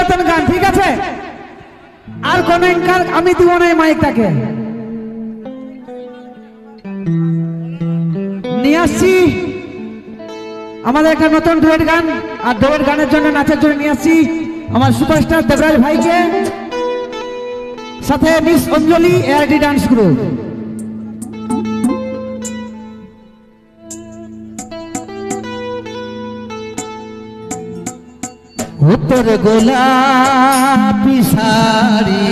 মতন গান, ঠিক আছে? আর কোন আমি দিব না এই মাইকটাকে। নিয়ে আসছি আমাদের একটা নতুন ডুয়েট গান, আর ডুয়েট গানের জন্য নাচের জন্য নিয়ে আসছি আমার সুপারস্টার দেবরাজ ভাইকে, সাথে মিস অঞ্জলি এআরডি ডান্স গ্রুপ। তোর গোলাপি শাড়ি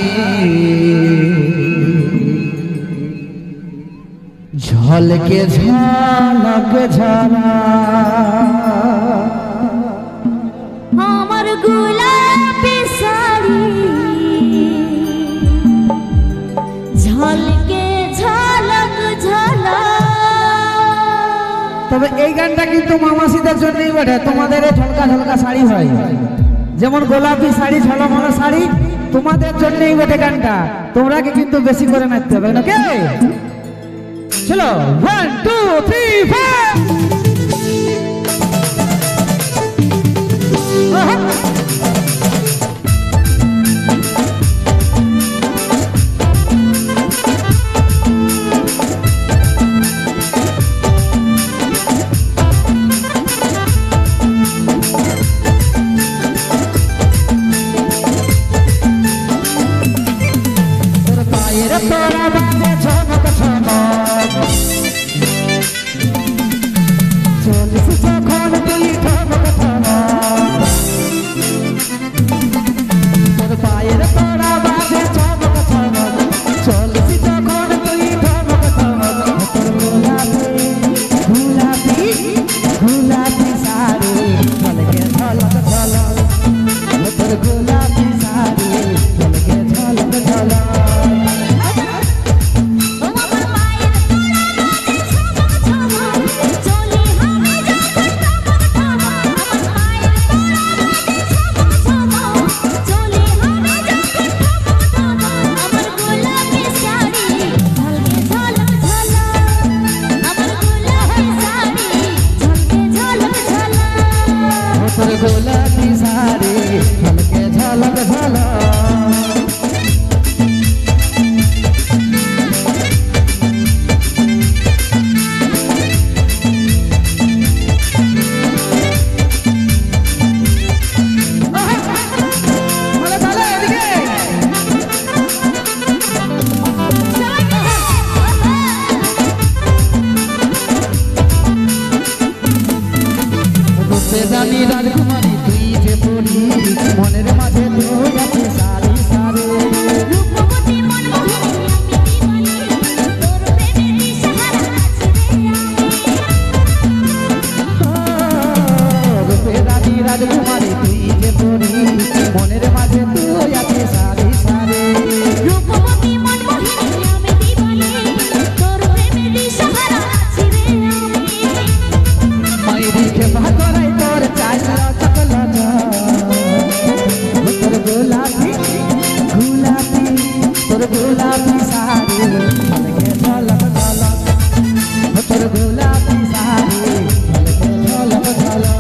ঝলকে ঝলক ঝলা, আমার গোলাপি শাড়ি ঝলকে ঝলক ঝলা। তবে এই গানটা কিন্তু মামাসিদের জন্যই বটে, তোমাদের এই ঝলকা ঝলকা শাড়ি হয়, যেমন গোলাপি শাড়ি ঝলমলা শাড়ি, তোমাদের জন্যই বটে গানটা। তোমরা কিন্তু বেশি করে নাচতে হবে, ওকে? চলো 1 2 3 4। তোরা বাজে ঝমক ঝমক, চলিস যখন তুই ঝমক ঝমক, তোর পায়ের তোরা বাজে ঝমক ঝমক, চলিস যখন তুই ঝমক ঝমক। তোর গোলাপি গোলাপি গোলাপি শাড়ি ঝলকে ঝলক ঝলক, তোর গোলাপি শাড়ি ঝলকে ঝলক ঝলক। গোলাপি শাড়ি ঝলকে ঝলক ঝলক। রানী রাজকুমারী তুই যে পড়ি, মনের মাঝে তুই আছে সারি সারি, রূপবতী মনমোহিনী আমি দিবানি, তোর প্রেমের দিশাহারা আছি রূপে রানী রাজকুমারী তুই যে পড়ি, মনের মাঝে তুই আছে সারি সারি, রূপবতী মনমোহিনী আমি দিবানি, তোর প্রেমের দিশাহারা আছি রে আমি। মাইরি কে ভাতরাই তোর চাইলা চকলা, তোর গোলাপি গোলাপি তোর গোলাপি শাড়ি ঝলকে ঝলক ঝলক, তোর গোলাপি শাড়ি ঝলকে ঝলক ঝলক।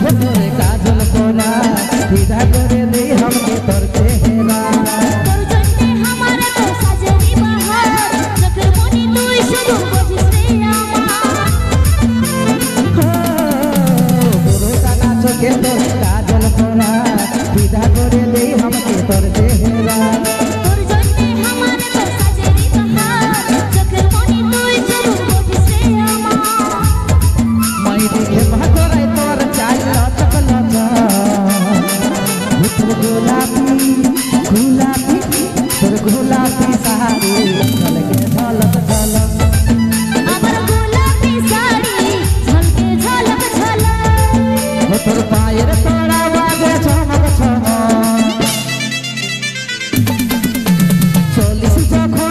ভেতরে কাজল করা বিদা করে দে हमके তোর চেহারা, তোর জন্যে আমার তো সাজেনি বাহার, চোখের মনি তুই শুধু বুঝিস রে আমার। বড় টানা চোখে তোর কাজল করা বিদা করে দে हमके তোর চেহারা, তোর জন্যে আমার তো সাজেনি বাহার, চোখের মনি তুই শুধু বুঝিস রে আমার। মাইরি কে ভাতরাই তোর চাইলা চকলা, তোর গোলাপি গোলাপি তোর গোলাপি শাড়ি ঝলকে ঝলক ঝলক, আমার গোলাপি শাড়ি ঝলকে ঝলক ঝলক। তোর পায়ের তোরা বাজে ঝমক ঝমক, চলিস যখন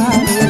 শাড়ি